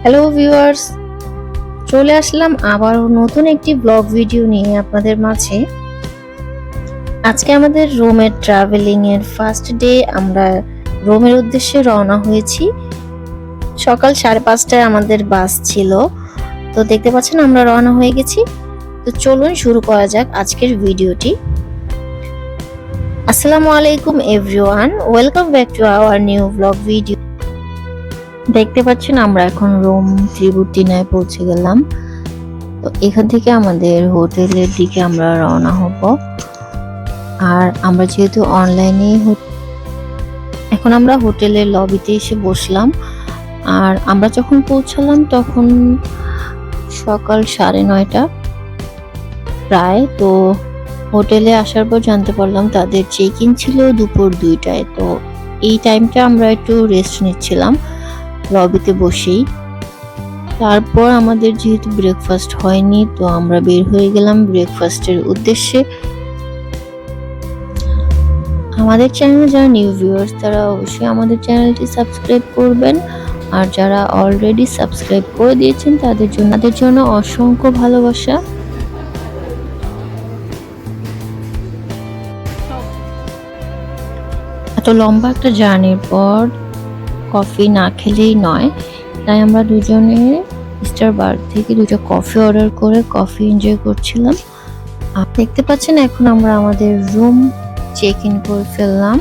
Hello viewers, চলে আসলাম আবার নতুন একটি ব্লগ ভিডিও নিয়ে আপনাদের মাঝে। আজকে আমাদের রোমের ট্রাভেলিং এর ফার্স্ট ডে। আমরা রোমের উদ্দেশ্যে রওনা হয়েছি। সকাল 5:30টায় আমাদের বাস ছিল। তো দেখতে পাচ্ছেন আমরা রওনা হয়ে গেছি। তো চলুন শুরু করা যাক আজকের ভিডিওটি। আসসালামু আলাইকুম everyone, welcome back to our new blog video. দেখতে পাচ্ছেন আমরা এখন রোম ত্রিবুটিনায় পৌঁছে গেলাম। তো এখান থেকে আমাদের হোটেলের দিকে আমরা রওনা হব। আর আমরা যেহেতু অনলাইনে এখন আমরা হোটেলের লবিতে এসে বসলাম। আর আমরা যখন পৌঁছালাম তখন সকাল 9:30 প্রায়। তো হোটেলে আসার পর জানতে পারলাম তাদের চেক ইন ছিল দুপুর 2টায়। তো এই টাইমটা আমরা একটু রেস্ট নিচ্ছিলাম লবিতে বসেই। তারপর আমাদের যেহেতু ব্রেকফাস্ট হয়নি, তো আমরা বের হয়ে গেলাম ব্রেকফাস্টের উদ্দেশ্যে। আমাদের চ্যানেলে যারা নিউ ভিউয়ার্স তারা অবশ্যই আমাদের চ্যানেলটি সাবস্ক্রাইব করবেন। আর যারা অলরেডি সাবস্ক্রাইব করে দিয়েছেন তাদের জন্য অসংখ্য ভালোবাসা। এত লম্বা একটা জার্নির পর কফি না খেলেই নয়, তাই আমরা দুজনে স্টারবাকস থেকে 2টা কফি অর্ডার করে কফি এনজয় করছিলাম। আপনি দেখতে পাচ্ছেন এখন আমরা আমাদের রুম চেক ইন করে ফেললাম।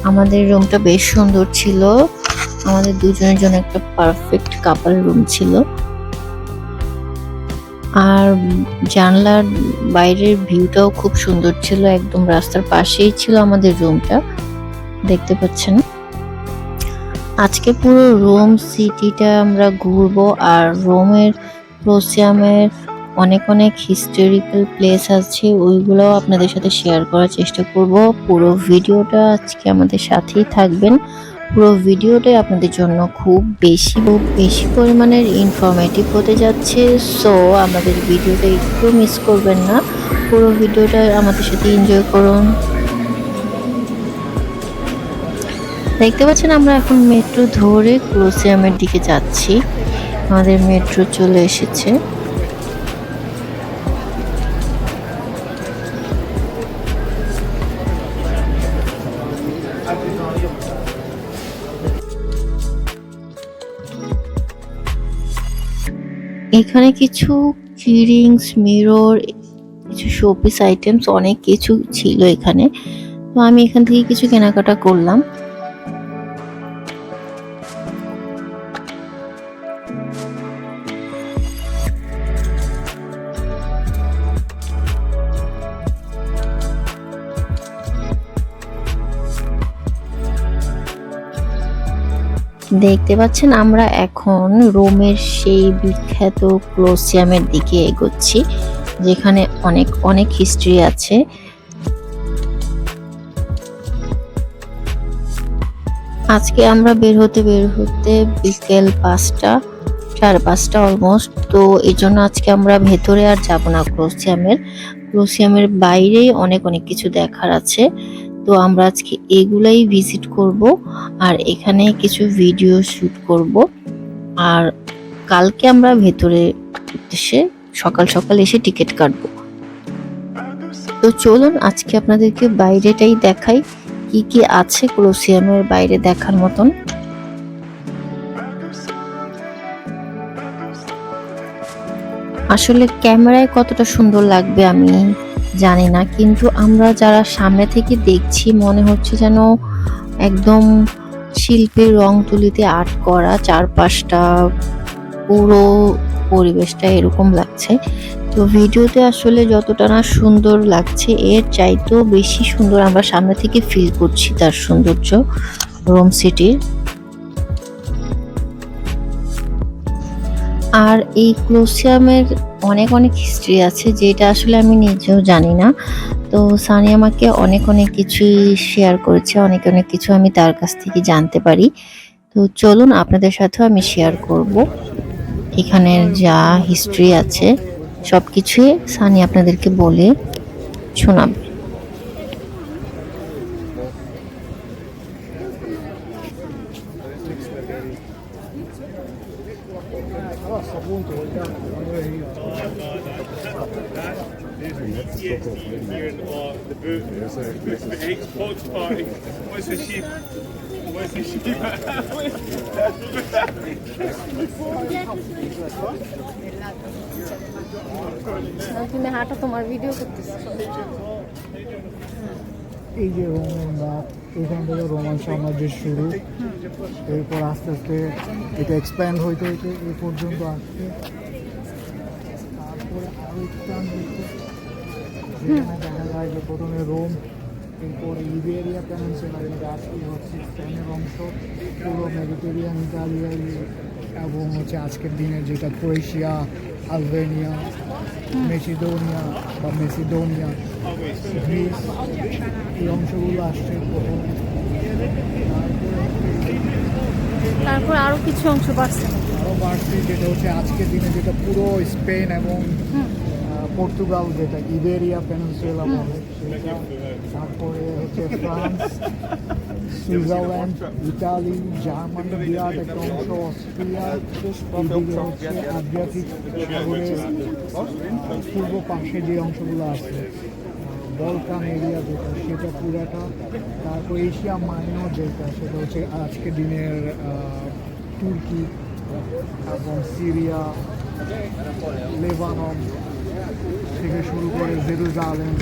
আমাদের রুমটা বেশ সুন্দর ছিল। আমাদের দুজনের জন্য একটা পারফেক্ট কাপল রুম ছিল। আর জানলার বাইরের ভিউটাও খুব সুন্দর ছিল, একদম রাস্তার পাশেই ছিল আমাদের রুমটা, দেখতে পাচ্ছেন। আজকে পুরো রোম সিটিটা আমরা ঘুরবো। আর রোমের কলোসিয়ামের অনেক হিস্টোরিক্যাল প্লেস আছে, ওইগুলোও আপনাদের সাথে শেয়ার করার চেষ্টা করব। পুরো ভিডিওটা আজকে আমাদের সাথেই থাকবেন। পুরো ভিডিওটাই আপনাদের জন্য খুব বেশি পরিমাণের ইনফরমেটিভ হতে যাচ্ছে। সো আমাদের ভিডিওটা একটু মিস করবেন না, পুরো ভিডিওটা আমাদের সাথে এনজয় করুন। দেখতে পাচ্ছেন আমরা এখন মেট্রো ধরে কলোসিয়ামের দিকে যাচ্ছি। আমাদের মেট্রো চলে এসেছে। এখানে কিছু কিরিংস, মিরর, কিছু শোপিস আইটেমস অনেক কিছু ছিল এখানে। তো আমি এখান থেকে কিছু কেনাকাটা করলাম। দেখতে পাচ্ছেন আমরা এখন রোমের সেই বিখ্যাত কলোসিয়ামের দিকে এগোচ্ছি, যেখানে অনেক হিস্ট্রি আছে। আজকে আমরা বের হতে বিকেল 5টা, 5:30 অলমোস্ট। তো এই জন্য আজকে আমরা ভেতরে আর যাব না কলোসিয়ামের বাইরেই অনেক কিছু দেখার আছে। তো আমরা আজকে এগুলাই ভিজিট করব আর এখানে কিছু ভিডিও শুট করব। আর কালকে আমরা ভেতরে উদ্দেশ্যে সকাল এসে টিকিট কাটবো। তো চলুন আজকে আপনাদেরকে বাইরেটাই দেখাই, কি আছে কলোসিয়ামের বাইরে দেখার মতন। আসলে ক্যামেরায় কতটা সুন্দর লাগবে আমি জানি না, কিন্তু আমরা যারা সামনে থেকে দেখছি মনে হচ্ছে যেন একদম শিল্পের রং তুলিতে আর্ট করা, চারপাশটা পুরো পরিবেশটা এরকম লাগছে। তো ভিডিওতে আসলে যতটা না সুন্দর লাগছে, এর চাইতেও বেশি সুন্দর আমরা সামনে থেকে ফিল করছি তার সৌন্দর্য রোম সিটির। আর এই কলোসিয়ামের অনেক হিস্ট্রি আছে, যেটা আসলে আমি নিজেও জানি না। তো সানি আমাকে অনেক কিছুই শেয়ার করেছে, অনেক কিছু আমি তার কাছ থেকে জানতে পারি। তো চলুন আপনাদের সাথেও আমি শেয়ার করব এখানের যা হিস্ট্রি আছে সবকিছুই সানি আপনাদেরকে বলে শোনাবে। the boot for Xbox party. What's the sheep? What's the sheep? তুমি হাঁটা, তোমার ভিডিও করতেছো। এই যে রোমান রাত, এখান থেকে রোমান সাম্রাজ্যের শুরু, এরপর আস্তে আস্তে এটা এক্সপ্যান্ড হইতে হইতে এ পর্যন্ত আসছে। তারপরে আরো এক্সপ্যান্ড হইতে যেখানে দেখা যায় যে প্রথমে রোম, এরপরে ইবেরিয়া পেনিনসুলা, যেটা আজকে হচ্ছে স্পেনের অংশ, পুরো মেডিটেরিয়ান, ইতালিয়া এবং হচ্ছে আজকের দিনে যেটা ক্রোয়েশিয়া, আলবেনিয়া, মেসিডোনিয়া বা মেসিডোনিয়া, গ্রিস, এই অংশগুলো আসছে প্রথমে। তারপর আরো কিছু অংশ বাড়ছে, আরও বাড়ছে, যেটা হচ্ছে আজকের দিনে যেটা পুরো স্পেন এবং পর্তুগাল, যেটা ইবেরিয়া পেনিনসুলা বলে সেটা। তারপরে হচ্ছে ফ্রান্স, সুইজারল্যান্ড, ইতালি, জার্মানি, বিরাট একটা অংশ, অস্ট্রিয়া, এদিকে হচ্ছে আড্রিয়াটিক সাগরের পূর্ব পাশে যে অংশগুলো আছে, বলকান এরিয়া যেটা, সেটা পুরাটা। তারপর এশিয়া মাইনর যেটা, সেটা হচ্ছে আজকের দিনের তুর্কি এবং সিরিয়া, লেবানন থেকে শুরু করে জেরুজালেম,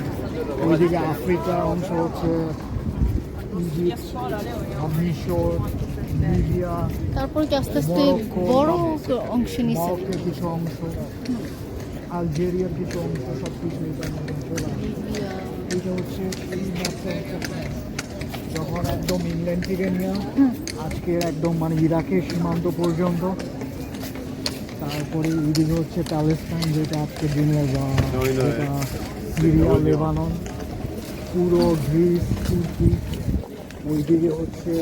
ওইদিকে আফ্রিকার অংশ হচ্ছে ইজিপ্ট, মিশর, লিবিয়া, তারপর কি আস্তে আস্তে বড় অংশ নিচ্ছে। মরক্কোর কিছু অংশ, আলজেরিয়ার কিছু অংশ, সব কিছু এটার মধ্যে চলে আসে। এইটা হচ্ছে এই ম্যাপটা যখন একদম ইংল্যান্ড থেকে নিয়ে আজকের একদম মানে ইরাকের সীমান্ত পর্যন্ত। তারপরে এদিকে হচ্ছে প্যালেস্টাইন, যেটা আজকের দিনে বা যেটা সিরিয়া, লেবানন, পুরো গ্রিস, তুর্কি। ওইদিকে হচ্ছে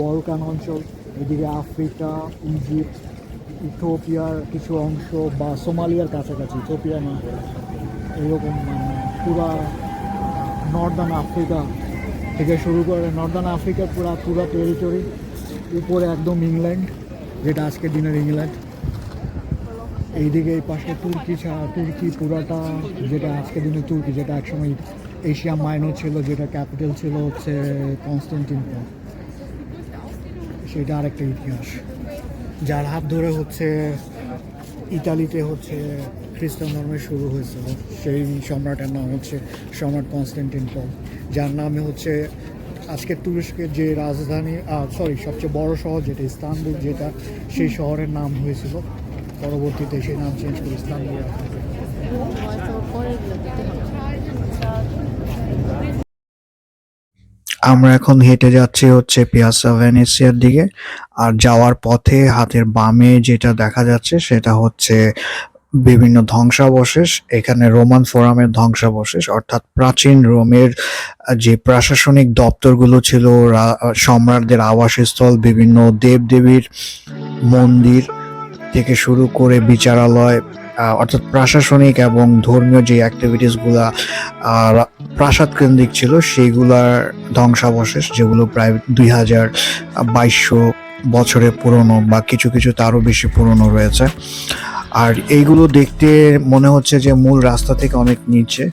বলকান অঞ্চল, এদিকে আফ্রিকা, ইজিপ্ট, ইথিওপিয়ার কিছু অংশ বা সোমালিয়ার কাছাকাছি, ইথিওপিয়া না, এরকম মানে পুরা নর্দার্ন আফ্রিকা থেকে শুরু করে নর্দার্ন আফ্রিকার পুরা টেরিটরি, উপরে একদম ইংল্যান্ড, যেটা আজকের দিনের ইংল্যান্ড। এইদিকে এই পাশে তুর্কি পুরাটা, যেটা আজকের দিনের তুর্কি, যেটা একসময় এশিয়া মাইনর ছিল, যেটা ক্যাপিটাল ছিল হচ্ছে কনস্টান্টিনোপল। সেটা আরেকটা ইতিহাস, যার হাত ধরে হচ্ছে ইতালিতে হচ্ছে খ্রিস্টান ধর্মের শুরু হয়েছিল। সেই সম্রাটের নাম হচ্ছে সম্রাট কনস্টান্টিনোপল, যার নামে হচ্ছে আজকে তুরস্কের যে রাজধানী সবচেয়ে বড় শহর যেটা ইস্তানবুল, যেটা সেই শহরের নাম হয়েছিল। পরবর্তীতে সেই নাম চেঞ্জ করে ইস্তানবুল রাখা হয়। আমরা এখন হেঁটে যাচ্ছি হচ্ছে পিয়াসা ভেনেসিয়ার দিকে, আর যাওয়ার পথে হাতের বামে যেটা দেখা যাচ্ছে সেটা হচ্ছে বিভিন্ন ধ্বংসাবশেষ। এখানে রোমান ফোরামের ধ্বংসাবশেষ, অর্থাৎ প্রাচীন রোমের যে প্রশাসনিক দপ্তরগুলো ছিল, সম্রাটদের আবাসস্থল, বিভিন্ন দেবদেবীর মন্দির থেকে শুরু করে বিচারালয়, অর্থাৎ প্রশাসনিক এবং ধর্মীয় যে অ্যাক্টিভিটিসগুলা প্রাসাদ কেন্দ্রিক ছিল, সেইগুলার ধ্বংসাবশেষ, যেগুলো প্রায় 2200 বছরের পুরনো বা কিছু কিছু তারও বেশি পুরনো রয়েছে। আর এইগুলো দেখতে মনে হচ্ছে যে মূল রাস্তা থেকে অনেক নিচে।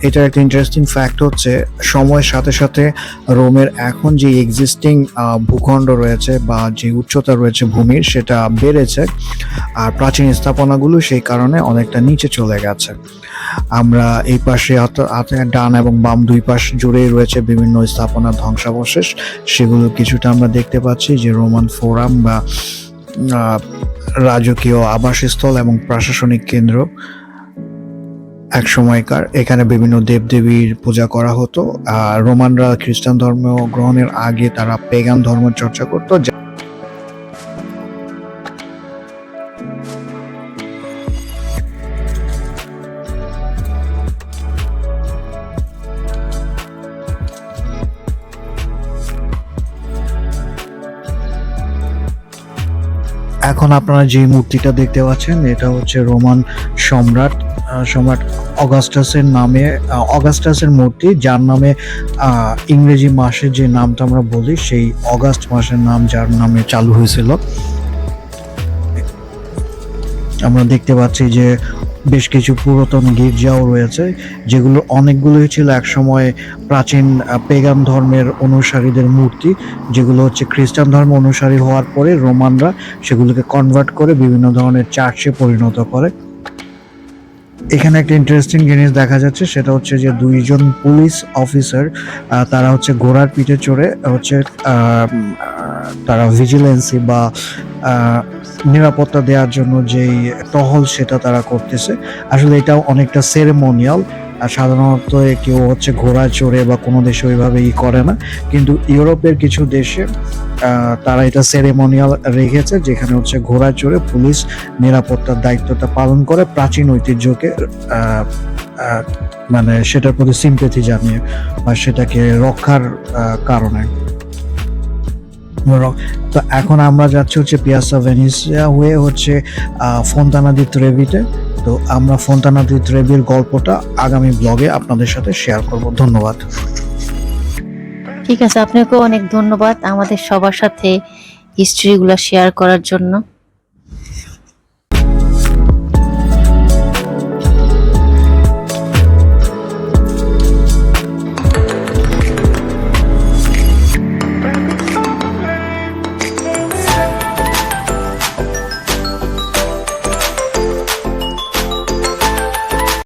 এটার একটা ইন্টারেস্টিং ফ্যাক্ট হচ্ছে সময়ের সাথে সাথে রোমের এখন যে এক্সিস্টিং ভূখণ্ড রয়েছে বা যে উচ্চতা রয়েছে ভূমির, সেটা বেড়েছে, আর প্রাচীন স্থাপনাগুলো সেই কারণে অনেকটা নিচে চলে গেছে। আমরা এই পাশে ডান এবং বাম দুই পাশ জুড়েই রয়েছে বিভিন্ন স্থাপনার ধ্বংসাবশেষ, সেগুলো কিছুটা আমরা দেখতে পাচ্ছি, যে রোমান ফোরাম বা রাজকীয় আবাসস্থল এবং প্রশাসনিক কেন্দ্র এক সময়কার। এখানে বিভিন্ন দেবদেবীর পূজা করা হতো। রোমানরা খ্রিস্টান ধর্ম গ্রহণের আগে তারা পেগান ধর্ম চর্চা করতো। এখন আপনারা যে মূর্তিটা দেখতে পাচ্ছেন, এটা হচ্ছে রোমান সম্রাট অগাস্টাসের নামে, অগাস্টাসের মূর্তি, যার নামে ইংরেজি মাসের যে নামটা আমরা বলি, সেই অগাস্ট মাসের নাম যার নামে চালু হয়েছিল। আমরা দেখতে পাচ্ছি যে বেশ কিছু পুরাতন গির্জাও রয়েছে, যেগুলো অনেকগুলোই ছিল একসময় প্রাচীন পেগান ধর্মের অনুসারীদের মূর্তি, যেগুলো হচ্ছে খ্রিস্টান ধর্ম অনুসারী হওয়ার পরে রোমানরা সেগুলোকে কনভার্ট করে বিভিন্ন ধরনের চার্চে পরিণত করে। এখানে একটা ইন্টারেস্টিং জিনিস দেখা যাচ্ছে, সেটা হচ্ছে যে দুইজন পুলিশ অফিসার তারা হচ্ছে ঘোড়ার পিঠে চড়ে হচ্ছে তারা ভিজিলেন্সি বা নিরাপত্তা দেওয়ার জন্য যেই টহল সেটা তারা করতেছে। আসলে এটাও অনেকটা সেরেমোনিয়াল, আর সাধারণত কেউ হচ্ছে ঘোড়ায় চড়ে বা কোনো দেশে ওইভাবে করে না, কিন্তু ইউরোপের কিছু দেশে তারা এটা সেরেমোনিয়াল রেখেছে, যেখানে হচ্ছে ঘোড়ায় চড়ে পুলিশ নিরাপত্তার দায়িত্বটা পালন করে প্রাচীন ঐতিহ্যকে মানে সেটার প্রতি সিম্পেথি জানিয়ে বা সেটাকে রক্ষার কারণে। তো এখন আমরা যাচ্ছি হচ্ছে পিয়াসা ভেনিসিয়া হয়ে হচ্ছে ফোন্তানা দি ট্রেভিতে। তো আমরা ফোন্তানা দি ট্রেভির গল্পটা আগামী ব্লগে আপনাদের সাথে শেয়ার করব। ধন্যবাদ। ঠিক আছে, আপনাকেও অনেক ধন্যবাদ আমাদের সবার সাথে হিস্ট্রিগুলো শেয়ার করার জন্য।